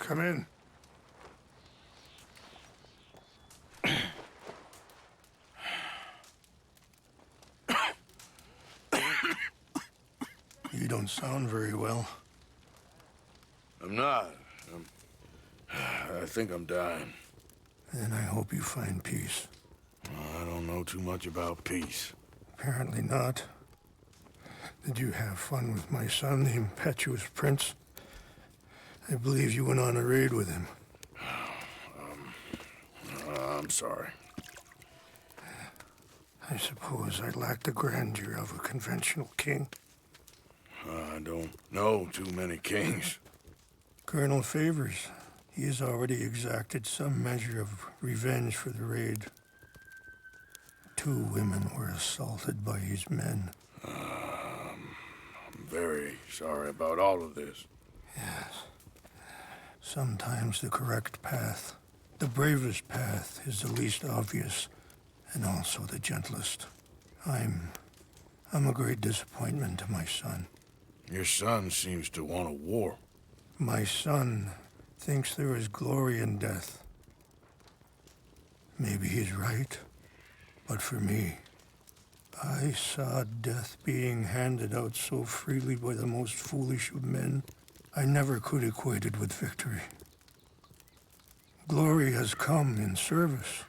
Come in. You don't sound very well. I'm not. I think I'm dying. Then I hope you find peace. I don't know too much about peace. Apparently not. Did you have fun with my son, the impetuous prince? I believe you went on a raid with him. I'm sorry. I suppose I lack the grandeur of a conventional king. I don't know too many kings. Colonel Favors, he has already exacted some measure of revenge for the raid. 2 women were assaulted by his men. I'm very sorry about all of this. Yes. Sometimes the correct path, the bravest path, is the least obvious, and also the gentlest. I'm a great disappointment to my son. Your son seems to want a war. My son thinks there is glory in death. Maybe he's right, but for me, I saw death being handed out so freely by the most foolish of men, I never could equate it with victory. Glory has come in service.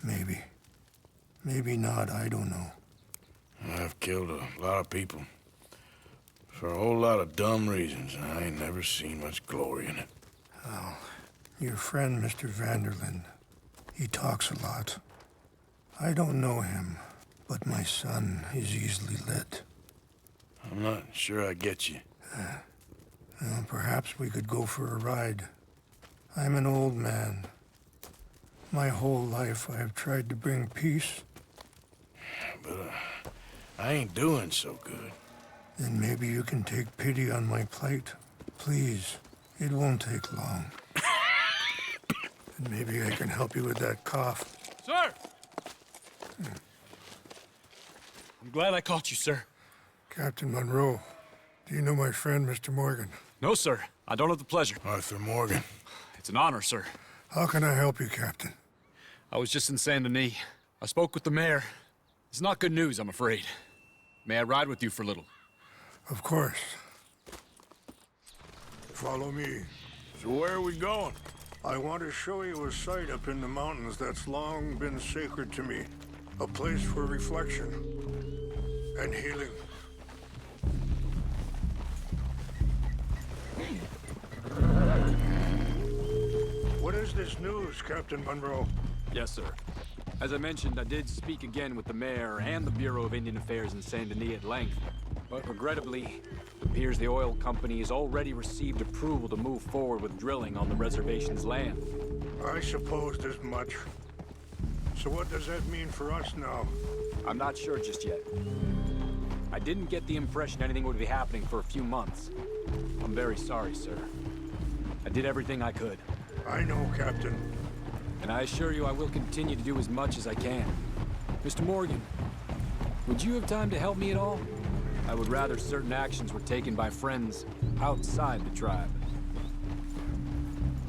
Maybe. Maybe not, I don't know. I've killed a lot of people. For a whole lot of dumb reasons, and I ain't never seen much glory in it. Oh, your friend, Mr. Vanderlyn, he talks a lot. I don't know him, but my son is easily led. I'm not sure I get you. Well, perhaps we could go for a ride. I'm an old man. My whole life I have tried to bring peace. But I ain't doing so good. Then maybe you can take pity on my plight. Please, it won't take long. And maybe I can help you with that cough. Sir! I'm glad I caught you, sir. Captain Monroe, do you know my friend, Mr. Morgan? No, sir. I don't have the pleasure. Arthur Morgan. It's an honor, sir. How can I help you, Captain? I was just in Saint Denis. I spoke with the mayor. It's not good news, I'm afraid. May I ride with you for a little? Of course. Follow me. So where are we going? I want to show you a site up in the mountains that's long been sacred to me. A place for reflection and healing. What is this news, Captain Monroe? Yes, sir. As I mentioned, I did speak again with the mayor and the Bureau of Indian Affairs in Saint Denis at length. But regrettably, it appears the oil company has already received approval to move forward with drilling on the reservation's land. I supposed as much. So what does that mean for us now? I'm not sure just yet. I didn't get the impression anything would be happening for a few months. I'm very sorry, sir. I did everything I could. I know, Captain. And I assure you I will continue to do as much as I can. Mr. Morgan, would you have time to help me at all? I would rather certain actions were taken by friends outside the tribe.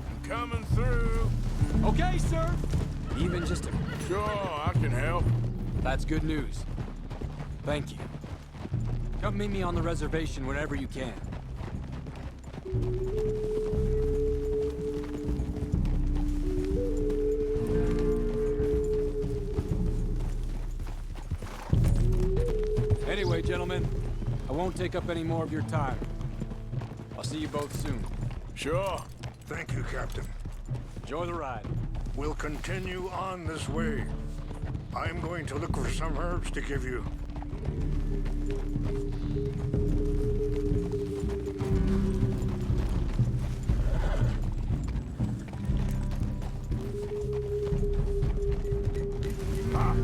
I'm coming through. Okay, sir! Even just a... Sure, I can help. That's good news. Thank you. Come meet me on the reservation whenever you can. Anyway, gentlemen, I won't take up any more of your time. I'll see you both soon. Sure. Thank you, Captain. Enjoy the ride. We'll continue on this way. I'm going to look for some herbs to give you. Ah.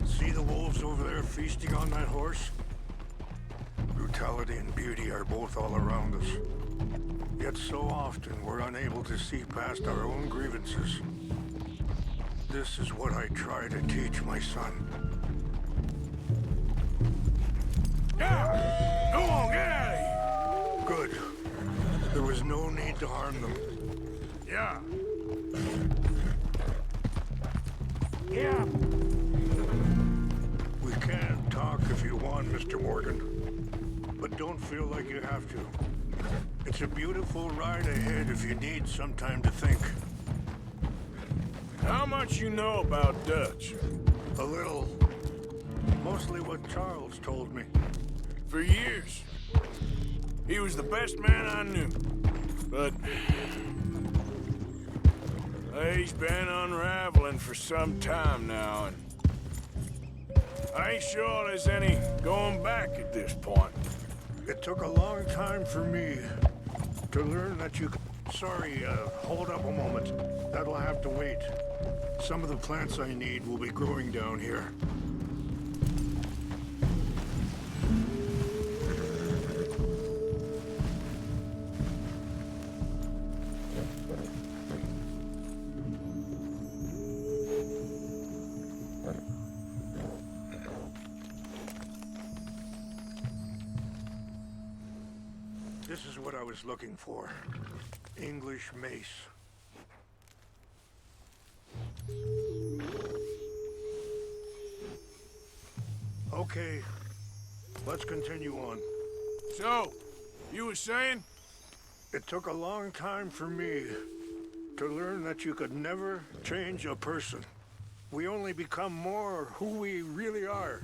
See the wolves over there feasting on that horse? Brutality and beauty are both all around us. Yet so often we're unable to see past our own grievances. This is what I try to teach my son. Yeah! Go on, get out of here! Good. There was was no need to harm them. Yeah. Yeah. We can talk if you want, Mr. Morgan. But don't feel like you have to. It's a beautiful ride ahead if you need some time to think. How much you know about Dutch? A little. Mostly what Charles told me. For years. He was the best man I knew. But he's been unraveling for some time now, and I ain't sure there's any going back at this point. It took a long time for me to learn that you could... Sorry, hold up a moment. That'll have to wait. Some of the plants I need will be growing down here. This is what I was looking for. English mace. Okay, let's continue on. So, you were saying? It took a long time for me to learn that you could never change a person. We only become more who we really are.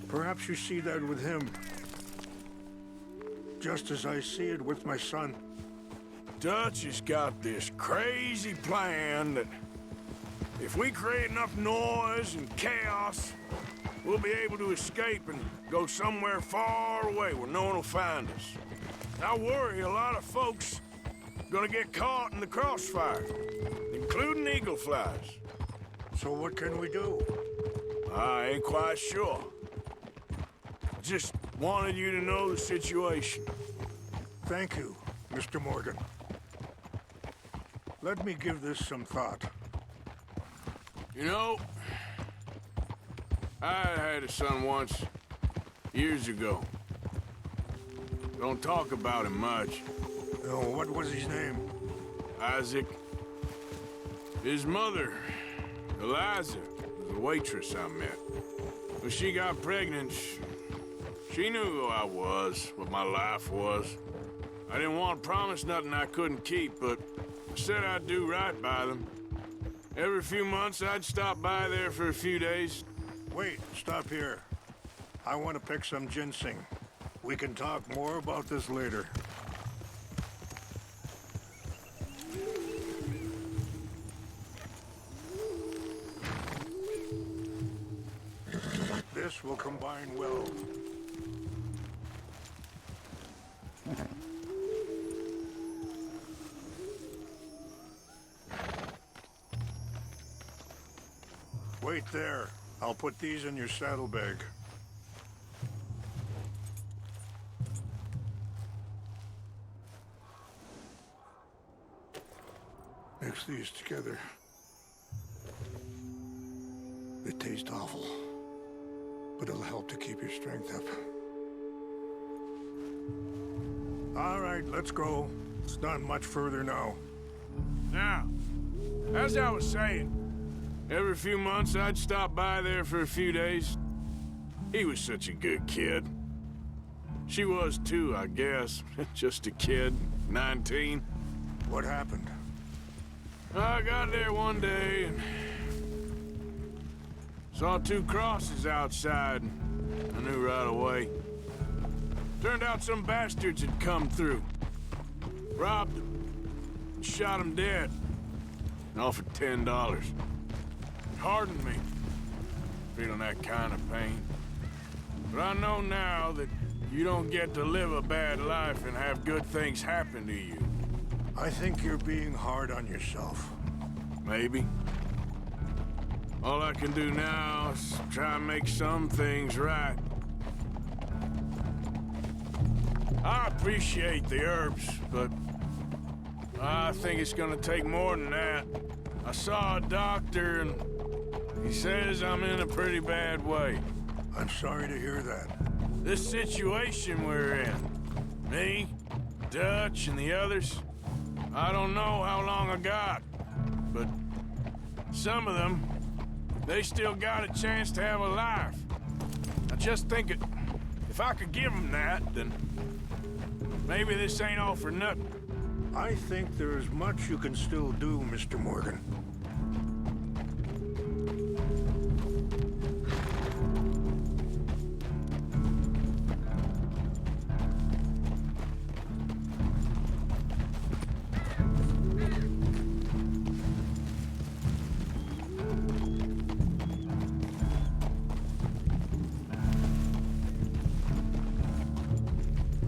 Perhaps you see that with him. Just as I see it with my son. Dutch has got this crazy plan that if we create enough noise and chaos, we'll be able to escape and go somewhere far away where no one will find us. I worry a lot of folks are gonna get caught in the crossfire, including eagle flies. So what can we do? I ain't quite sure. Just wanted you to know the situation. Thank you, Mr. Morgan. Let me give this some thought. You know, I had a son once, years ago. Don't talk about him much. Oh, what was his name? Isaac. His mother, Eliza, was a waitress I met. When she got pregnant, she knew who I was, what my life was. I didn't want to promise nothing I couldn't keep, but I said I'd do right by them. Every few months, I'd stop by there for a few days. Wait, stop here. I want to pick some ginseng. We can talk more about this later. This will combine well. Wait there. I'll put these in your saddlebag. Mix these together. They taste awful, but it'll help to keep your strength up. All right, let's go. It's not much further now. Now, as I was saying, every few months I'd stop by there for a few days. He was such a good kid. She was too, I guess. Just a kid, 19. What happened? I got there one day and saw two crosses outside. I knew right away. Turned out some bastards had come through. Robbed them. Shot him dead. And offered $10. It hardened me. Feeling that kind of pain. But I know now that you don't get to live a bad life and have good things happen to you. I think you're being hard on yourself. Maybe. All I can do now is try and make some things right. I appreciate the herbs, but I think it's gonna take more than that. I saw a doctor and he says I'm in a pretty bad way. I'm sorry to hear that. This situation we're in, me, Dutch and the others, I don't know how long I got, but some of them, they still got a chance to have a life. I just think if I could give them that, then maybe this ain't all for nothing. I think there is much you can still do, Mr. Morgan.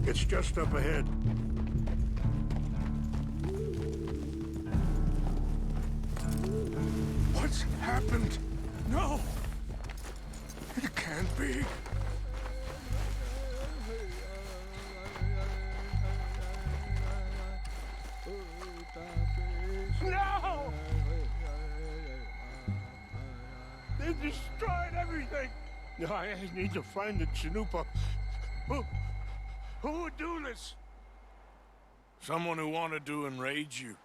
It's just up ahead. What's happened? No! It can't be. No! They destroyed everything! I need to find the Chanupa. Who would do this? Someone who wanted to enrage you.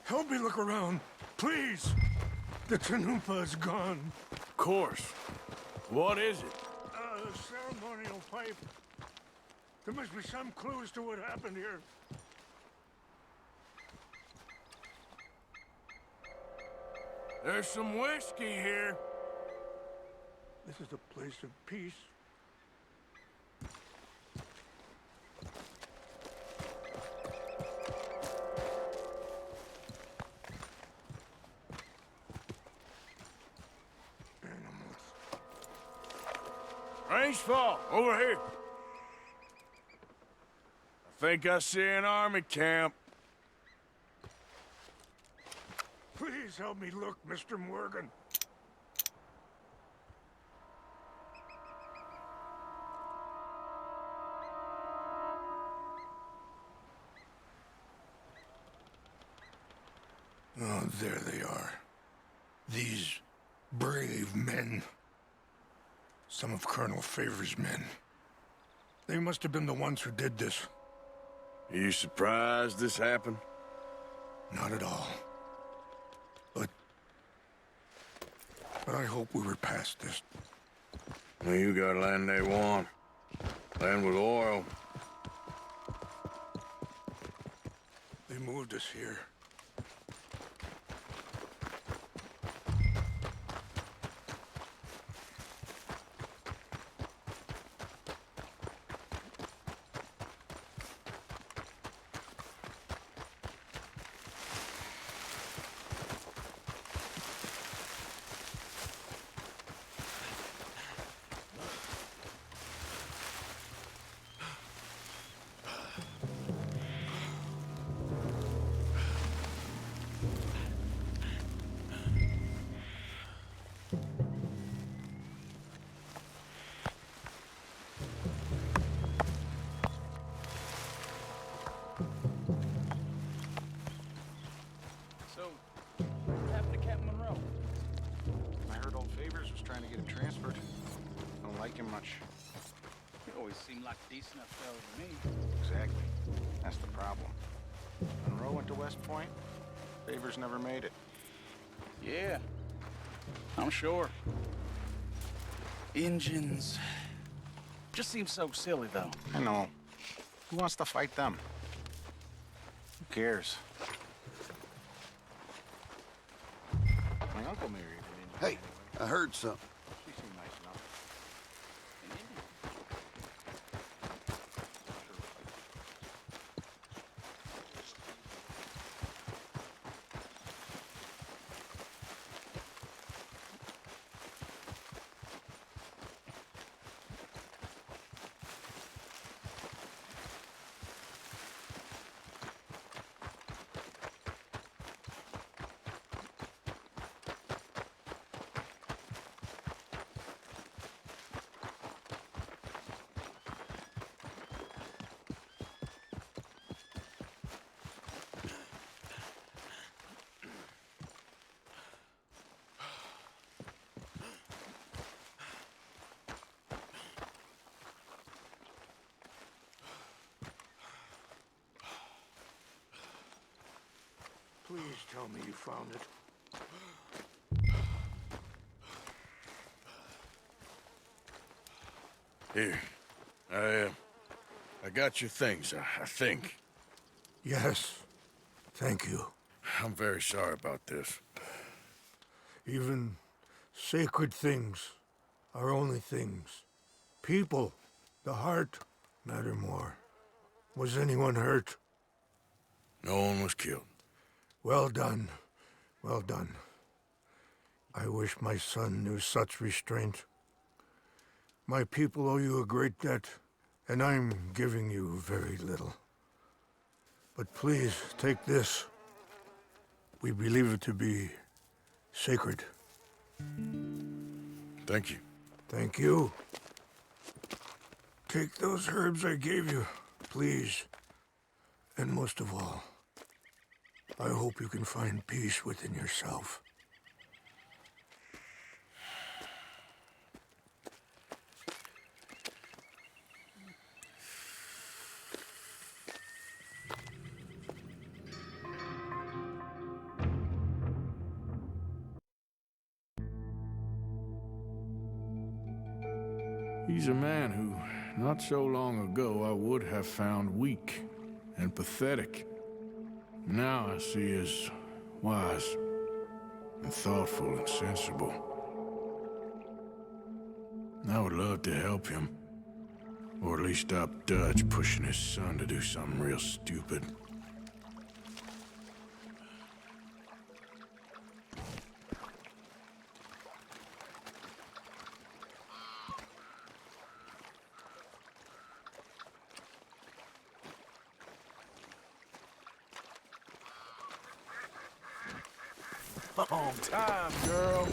Help me look around, please. The Chanupa is gone. Of course. What is it? The ceremonial pipe. There must be some clues to what happened here. There's some whiskey here. This is a place of peace. Animals. Rangefall, over here. I think I see an army camp. Please help me look, Mr. Morgan. Oh, there they are. These brave men. Some of Colonel Favor's men. They must have been the ones who did this. Are you surprised this happened? Not at all. But I hope we were past this. Well, you got land they want. Land with oil. They moved us here. Seemed like a decent enough fellow to me. Exactly. That's the problem. Monroe went to West Point. Favors never made it. Yeah, I'm sure. Engines. Just seems so silly, though. I know. Who wants to fight them? Who cares? My uncle married an Indian. Hey, I heard something. She seemed nice enough. An Indian. Please tell me you found it. Here. I got your things, I think. Yes. Thank you. I'm very sorry about this. Even sacred things are only things. People, the heart, matter more. Was anyone hurt? No one was killed. Well done. Well done. I wish my son knew such restraint. My people owe you a great debt, and I'm giving you very little. But please, take this. We believe it to be sacred. Thank you. Thank you. Take those herbs I gave you, please. And most of all, I hope you can find peace within yourself. He's a man who, not so long ago, I would have found weak and pathetic. Now I see as wise and thoughtful and sensible. I would love to help him, or at least stop Dutch pushing his son to do something real stupid. Long time, girl.